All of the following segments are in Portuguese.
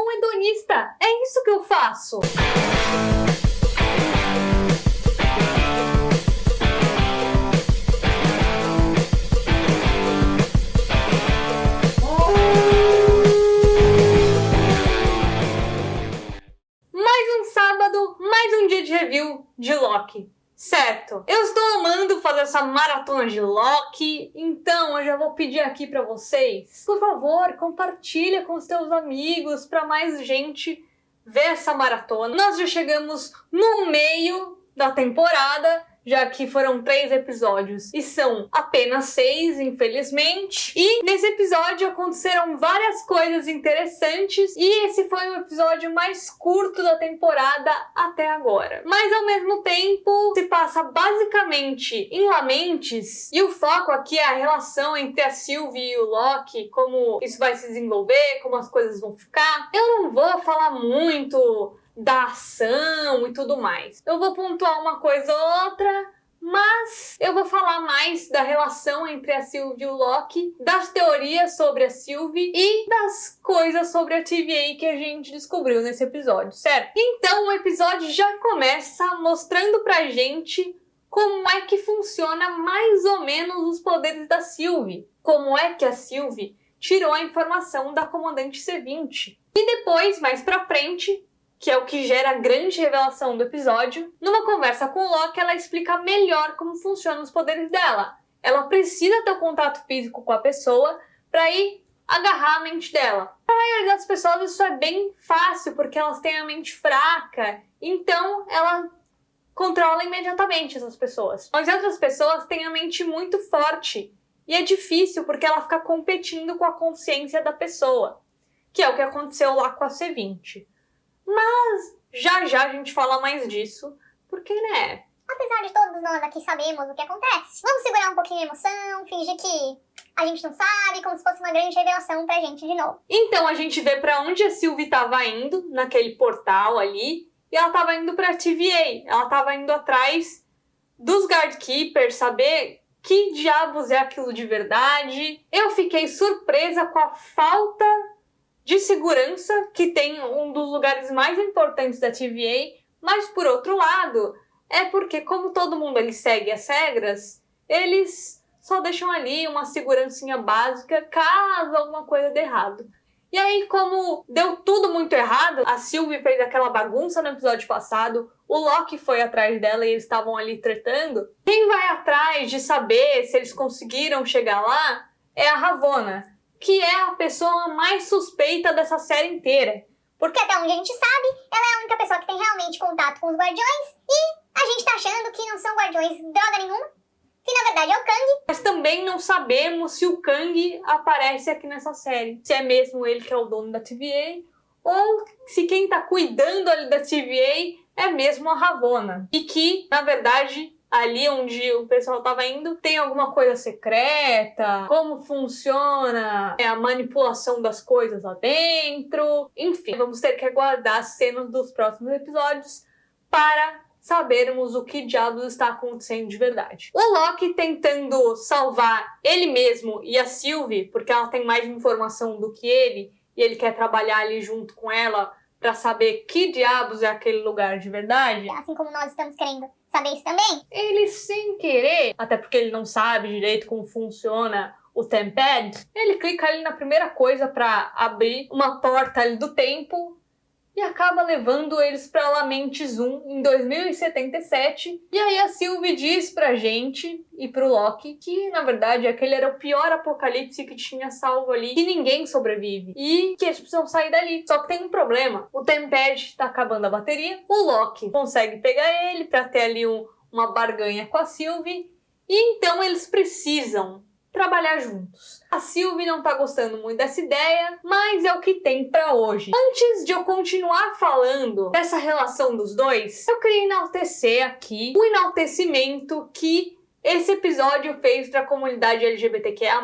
sou um hedonista. É isso que eu faço. Mais um sábado, mais um dia de review de Loki. Certo, eu estou amando fazer essa maratona de Loki, então eu já vou pedir aqui pra vocês, por favor, compartilha com os teus amigos pra mais gente ver essa maratona. Nós já chegamos no meio da temporada, já que foram 3 episódios e são apenas 6, infelizmente. E nesse episódio aconteceram várias coisas interessantes e esse foi o episódio mais curto da temporada até agora. Mas ao mesmo tempo se passa basicamente em Lamentes e o foco aqui é a relação entre a Sylvie e o Loki, como isso vai se desenvolver, como as coisas vão ficar. Eu não vou falar muito da ação e tudo mais. Eu vou pontuar uma coisa ou outra, mas eu vou falar mais da relação entre a Sylvie e o Loki, das teorias sobre a Sylvie e das coisas sobre a TVA que a gente descobriu nesse episódio, certo? Então o episódio já começa mostrando pra gente como é que funciona mais ou menos os poderes da Sylvie. Como é que a Sylvie tirou a informação da comandante C20. E depois, mais pra frente, que é o que gera a grande revelação do episódio, numa conversa com o Loki, ela explica melhor como funcionam os poderes dela. Ela precisa ter o contato físico com a pessoa para ir agarrar a mente dela. Para a maioria das pessoas isso é bem fácil, porque elas têm a mente fraca, então ela controla imediatamente essas pessoas. Mas outras pessoas têm a mente muito forte, e é difícil porque ela fica competindo com a consciência da pessoa, que é o que aconteceu lá com a C20. Mas já a gente fala mais disso, porque, né? Apesar de todos nós aqui sabemos o que acontece, vamos segurar um pouquinho a emoção, fingir que a gente não sabe, como se fosse uma grande revelação pra gente de novo. Então a gente vê pra onde a Sylvie tava indo, naquele portal ali, e ela tava indo pra TVA. Ela tava indo atrás dos Guardkeepers, saber que diabos é aquilo de verdade. Eu fiquei surpresa com a falta de segurança que tem um dos lugares mais importantes da TVA, mas por outro lado, é porque como todo mundo ali segue as regras, eles só deixam ali uma segurancinha básica caso alguma coisa dê errado. E aí, como deu tudo muito errado, a Sylvie fez aquela bagunça no episódio passado, o Loki foi atrás dela e eles estavam ali tretando. Quem vai atrás de saber se eles conseguiram chegar lá é a Ravonna, que é a pessoa mais suspeita dessa série inteira. Porque até onde a gente sabe, ela é a única pessoa que tem realmente contato com os Guardiões e a gente tá achando que não são Guardiões droga nenhuma, que na verdade é o Kang. Mas também não sabemos se o Kang aparece aqui nessa série. Se é mesmo ele que é o dono da TVA, ou se quem tá cuidando ali da TVA é mesmo a Ravonna. E que, na verdade, ali onde o pessoal tava indo, tem alguma coisa secreta, como funciona a manipulação das coisas lá dentro. Enfim, vamos ter que aguardar as cenas dos próximos episódios para sabermos o que diabos está acontecendo de verdade. O Loki tentando salvar ele mesmo e a Sylvie, porque ela tem mais informação do que ele, e ele quer trabalhar ali junto com ela para saber que diabos é aquele lugar de verdade. Assim como nós estamos querendo saber isso também. Ele, sem querer, até porque ele não sabe direito como funciona o Tempad, ele clica ali na primeira coisa para abrir uma porta ali do tempo e acaba levando eles para Lamentes 1 em 2077. E aí a Sylvie diz pra gente e pro Loki que, na verdade, aquele era o pior apocalipse que tinha salvo ali, que ninguém sobrevive. E que eles precisam sair dali. Só que tem um problema. O Tempad tá acabando a bateria. O Loki consegue pegar ele pra ter ali uma barganha com a Sylvie. E então eles precisam trabalhar juntos. A Sylvie não tá gostando muito dessa ideia, mas é o que tem pra hoje. Antes de eu continuar falando dessa relação dos dois, eu queria enaltecer aqui o enaltecimento que esse episódio fez pra comunidade LGBTQIA+,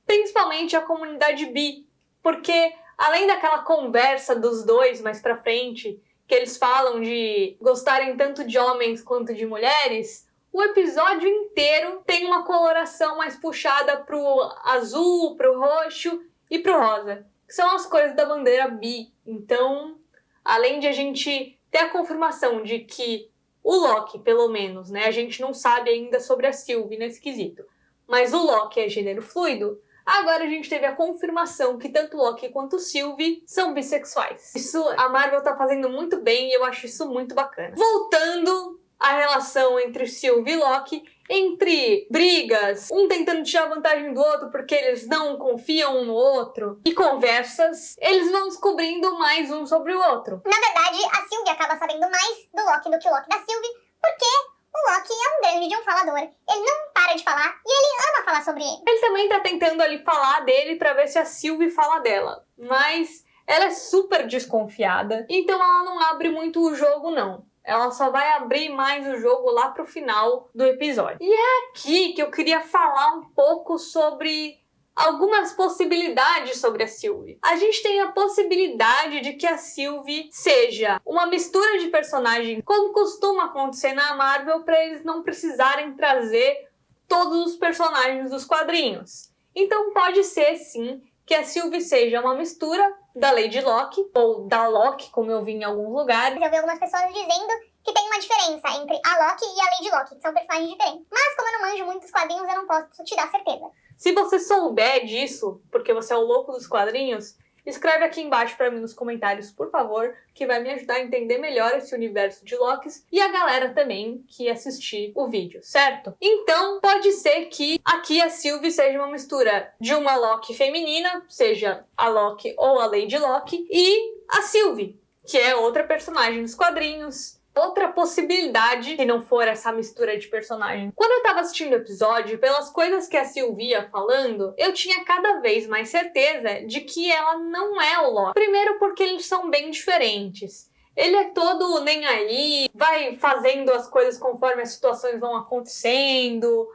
principalmente a comunidade bi, porque além daquela conversa dos dois mais pra frente, que eles falam de gostarem tanto de homens quanto de mulheres, o episódio inteiro tem uma coloração mais puxada pro azul, pro roxo e pro rosa. que são as cores da bandeira bi. Então, além de a gente ter a confirmação de que o Loki, pelo menos, né, a gente não sabe ainda sobre a Sylvie nesse quesito, mas o Loki é gênero fluido, agora a gente teve a confirmação que tanto Loki quanto Sylvie são bissexuais. Isso a Marvel tá fazendo muito bem e eu acho isso muito bacana. Voltando à relação entre Sylvie e Loki, entre brigas, um tentando tirar vantagem do outro porque eles não confiam um no outro, e conversas, eles vão descobrindo mais um sobre o outro. Na verdade, a Sylvie acaba sabendo mais do Loki do que o Loki da Sylvie, porque o Loki é um grande de um falador. Ele não para de falar e ele ama falar sobre ele. Ele também tá tentando ali falar dele pra ver se a Sylvie fala dela, mas ela é super desconfiada, então ela não abre muito o jogo não. Ela só vai abrir mais o jogo lá pro final do episódio. E é aqui que eu queria falar um pouco sobre algumas possibilidades sobre a Sylvie. A gente tem a possibilidade de que a Sylvie seja uma mistura de personagens, como costuma acontecer na Marvel, para eles não precisarem trazer todos os personagens dos quadrinhos. Então pode ser, sim, que a Sylvie seja uma mistura da Lady Locke, ou da Locke, como eu vi em alguns lugares. Eu vi algumas pessoas dizendo que tem uma diferença entre a Locke e a Lady Locke, que são personagens diferentes. Mas como eu não manjo muito dos quadrinhos, eu não posso te dar certeza. Se você souber disso, porque você é o louco dos quadrinhos, escreve aqui embaixo pra mim nos comentários, por favor, que vai me ajudar a entender melhor esse universo de Lokis e a galera também que assistir o vídeo, certo? Então, pode ser que aqui a Sylvie seja uma mistura de uma Loki feminina, seja a Loki ou a Lady Locke, e a Sylvie, que é outra personagem dos quadrinhos. Outra possibilidade, se não for essa mistura de personagem. Quando eu tava assistindo o episódio, pelas coisas que a Sylvie ia falando, eu tinha cada vez mais certeza de que ela não é o Loki. Primeiro porque eles são bem diferentes. Ele é todo nem aí, vai fazendo as coisas conforme as situações vão acontecendo.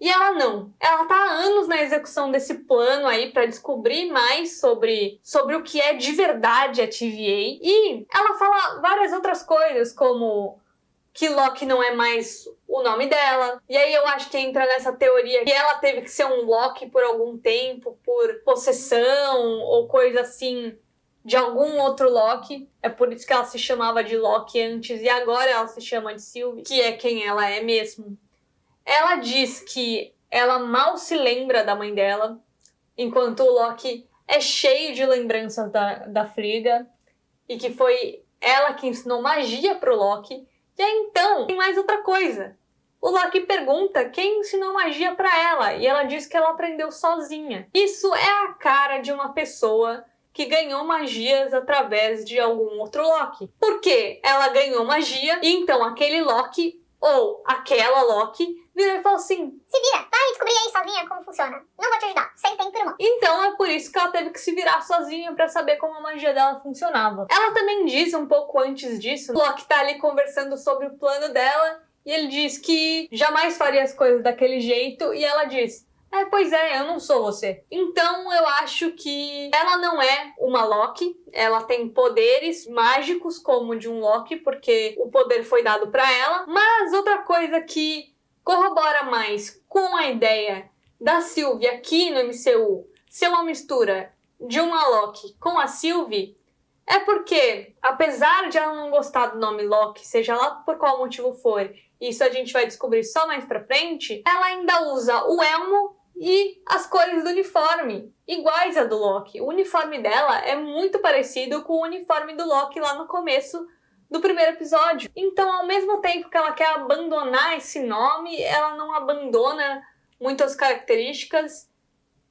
E ela não. Ela tá há anos na execução desse plano aí pra descobrir mais sobre o que é de verdade a TVA. E ela fala várias outras coisas, como que Loki não é mais o nome dela. E aí eu acho que entra nessa teoria que ela teve que ser um Loki por algum tempo, por possessão ou coisa assim, de algum outro Loki. É por isso que ela se chamava de Loki antes e agora ela se chama de Sylvie, que é quem ela é mesmo. Ela diz que ela mal se lembra da mãe dela, enquanto o Loki é cheio de lembranças da Frigga, e que foi ela que ensinou magia pro Loki. E aí então, tem mais outra coisa. O Loki pergunta quem ensinou magia pra ela, e ela diz que ela aprendeu sozinha. Isso é a cara de uma pessoa que ganhou magias através de algum outro Loki. Porque ela ganhou magia, e então aquele Loki, ou aquela Loki, virou e falou assim: se vira, vai descobrir aí sozinha como funciona. Não vou te ajudar, sem tempo, irmão. Então é por isso que ela teve que se virar sozinha pra saber como a magia dela funcionava. Ela também diz um pouco antes disso, o Loki tá ali conversando sobre o plano dela, e ele diz que jamais faria as coisas daquele jeito, e ela diz: pois é, eu não sou você. Então eu acho que ela não é uma Loki, ela tem poderes mágicos como de um Loki, porque o poder foi dado pra ela. Mas outra coisa que corrobora mais com a ideia da Sylvie aqui no MCU ser uma mistura de uma Loki com a Sylvie é porque, apesar de ela não gostar do nome Loki, seja lá por qual motivo for, isso a gente vai descobrir só mais pra frente, ela ainda usa o elmo e as cores do uniforme, iguais a do Loki. O uniforme dela é muito parecido com o uniforme do Loki lá no começo do primeiro episódio. Então, ao mesmo tempo que ela quer abandonar esse nome, ela não abandona muitas características,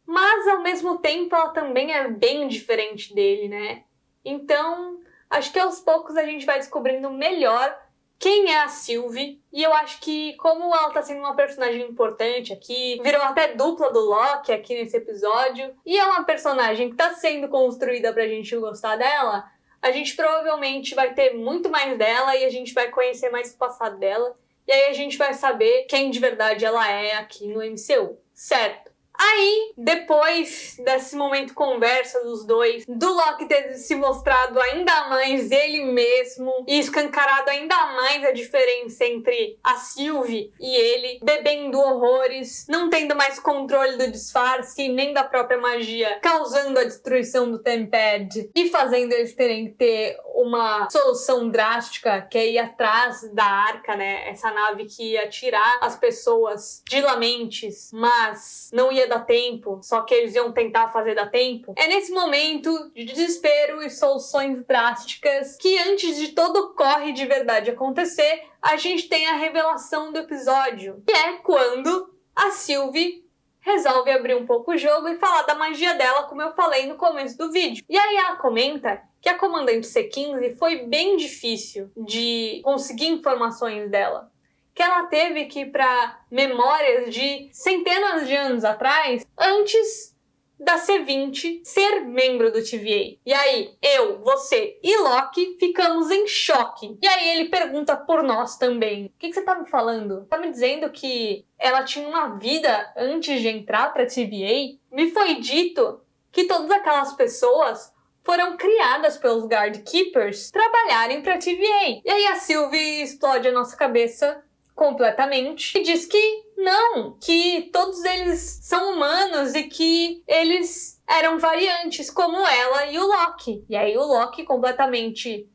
mas ao mesmo tempo ela também é bem diferente dele, né? Então, acho que aos poucos a gente vai descobrindo melhor quem é a Sylvie, e eu acho que como ela tá sendo uma personagem importante aqui, virou até dupla do Loki aqui nesse episódio, e é uma personagem que tá sendo construída pra gente gostar dela, a gente provavelmente vai ter muito mais dela e a gente vai conhecer mais o passado dela, e aí a gente vai saber quem de verdade ela é aqui no MCU, certo? Aí, depois desse momento conversa dos dois, do Loki ter se mostrado ainda mais ele mesmo e escancarado ainda mais a diferença entre a Sylvie e ele, bebendo horrores, não tendo mais controle do disfarce nem da própria magia, causando a destruição do Tempad e fazendo eles terem que ter uma solução drástica, que é ir atrás da Arca, né? Essa nave que ia tirar as pessoas de Lamentes, mas não ia dar tempo, só que eles iam tentar fazer dar tempo. É nesse momento de desespero e soluções drásticas que, antes de todo o corre de verdade acontecer, a gente tem a revelação do episódio, que é quando a Sylvie resolve abrir um pouco o jogo e falar da magia dela, como eu falei no começo do vídeo. E aí ela comenta que a comandante C15 foi bem difícil de conseguir informações dela, que ela teve que ir para memórias de centenas de anos atrás, antes da C20 ser membro do TVA. E aí, eu, você e Loki ficamos em choque. E aí ele pergunta por nós também. O que você tá me falando? Tá me dizendo que ela tinha uma vida antes de entrar pra TVA? Me foi dito que todas aquelas pessoas foram criadas pelos Guardkeepers trabalharem pra TVA. E aí a Sylvie explode a nossa cabeça completamente e diz que não, que todos eles são humanos e que eles eram variantes como ela e o Loki. E aí o Loki, completamente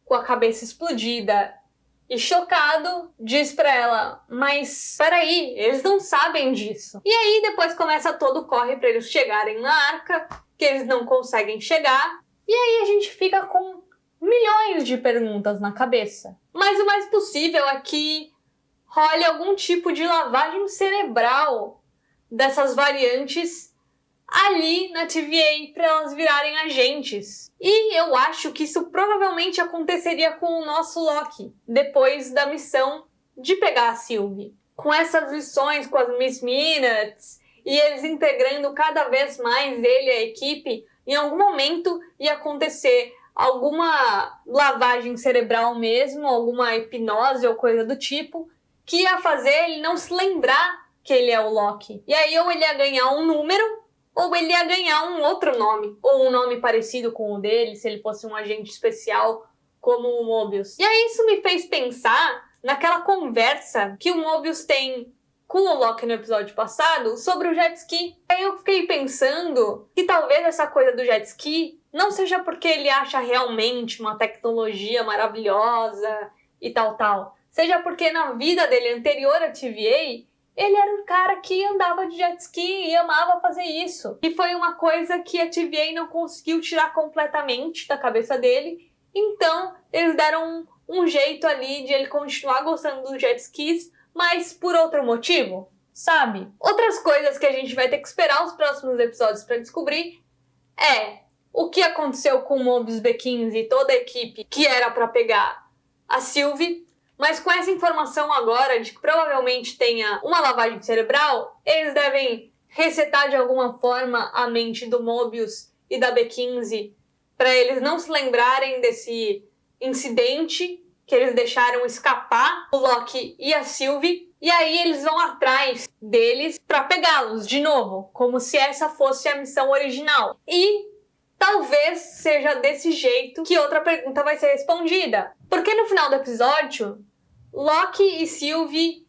com a cabeça explodida e chocado, diz pra ela: mas peraí, eles não sabem disso. E aí depois começa todo o corre pra eles chegarem na Arca, que eles não conseguem chegar, e aí a gente fica com milhões de perguntas na cabeça. Mas o mais possível é que role algum tipo de lavagem cerebral dessas variantes ali na TVA para elas virarem agentes. E eu acho que isso provavelmente aconteceria com o nosso Loki, depois da missão de pegar a Sylvie. Com essas lições com as Miss Minutes e eles integrando cada vez mais ele e a equipe, em algum momento ia acontecer alguma lavagem cerebral mesmo, alguma hipnose ou coisa do tipo, que ia fazer ele não se lembrar que ele é o Loki. E aí ou ele ia ganhar um número, ou ele ia ganhar um outro nome, ou um nome parecido com o dele, se ele fosse um agente especial como o Mobius. E aí isso me fez pensar naquela conversa que o Mobius tem com o Loki no episódio passado sobre o jet ski. Aí eu fiquei pensando que talvez essa coisa do jet ski não seja porque ele acha realmente uma tecnologia maravilhosa e tal, seja porque na vida dele anterior à TVA, ele era um cara que andava de jet ski e amava fazer isso. E foi uma coisa que a TVA não conseguiu tirar completamente da cabeça dele. Então, eles deram um jeito ali de ele continuar gostando dos jet skis, mas por outro motivo, sabe? Outras coisas que a gente vai ter que esperar os próximos episódios para descobrir é o que aconteceu com o Mobius B15 e toda a equipe que era para pegar a Sylvie. Mas com essa informação agora de que provavelmente tenha uma lavagem cerebral, eles devem resetar de alguma forma a mente do Mobius e da B15 para eles não se lembrarem desse incidente que eles deixaram escapar o Loki e a Sylvie. E aí eles vão atrás deles para pegá-los de novo, como se essa fosse a missão original. E talvez seja desse jeito que outra pergunta vai ser respondida. Porque no final do episódio, Loki e Sylvie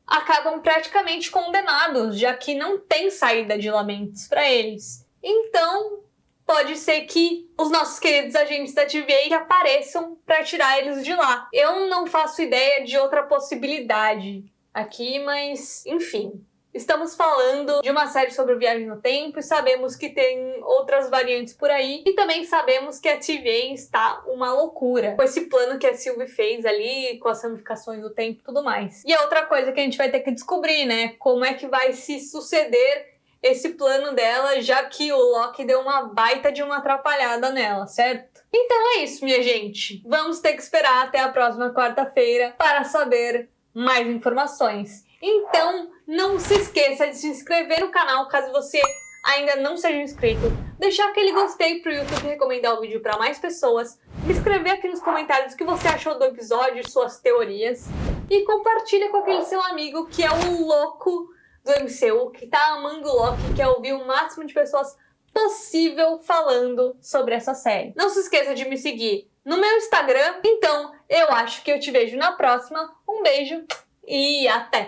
acabam praticamente condenados, já que não tem saída de Lamentes para eles. Então, pode ser que os nossos queridos agentes da TVA apareçam para tirar eles de lá. Eu não faço ideia de outra possibilidade aqui, mas enfim. Estamos falando de uma série sobre viagem no tempo e sabemos que tem outras variantes por aí. E também sabemos que a TVA está uma loucura com esse plano que a Sylvie fez ali, com as ramificações do tempo e tudo mais. E é outra coisa que a gente vai ter que descobrir, né? Como é que vai se suceder esse plano dela, já que o Loki deu uma baita de uma atrapalhada nela, certo? Então é isso, minha gente. Vamos ter que esperar até a próxima quarta-feira para saber mais informações. Então, não se esqueça de se inscrever no canal caso você ainda não seja inscrito, deixar aquele gostei pro YouTube recomendar o vídeo para mais pessoas, me escrever aqui nos comentários o que você achou do episódio, suas teorias, e compartilha com aquele seu amigo que é o louco do MCU que tá amando Loki e quer ouvir o máximo de pessoas possível falando sobre essa série. Não se esqueça de me seguir no meu Instagram. Então, eu acho que eu te vejo na próxima. Um beijo e até!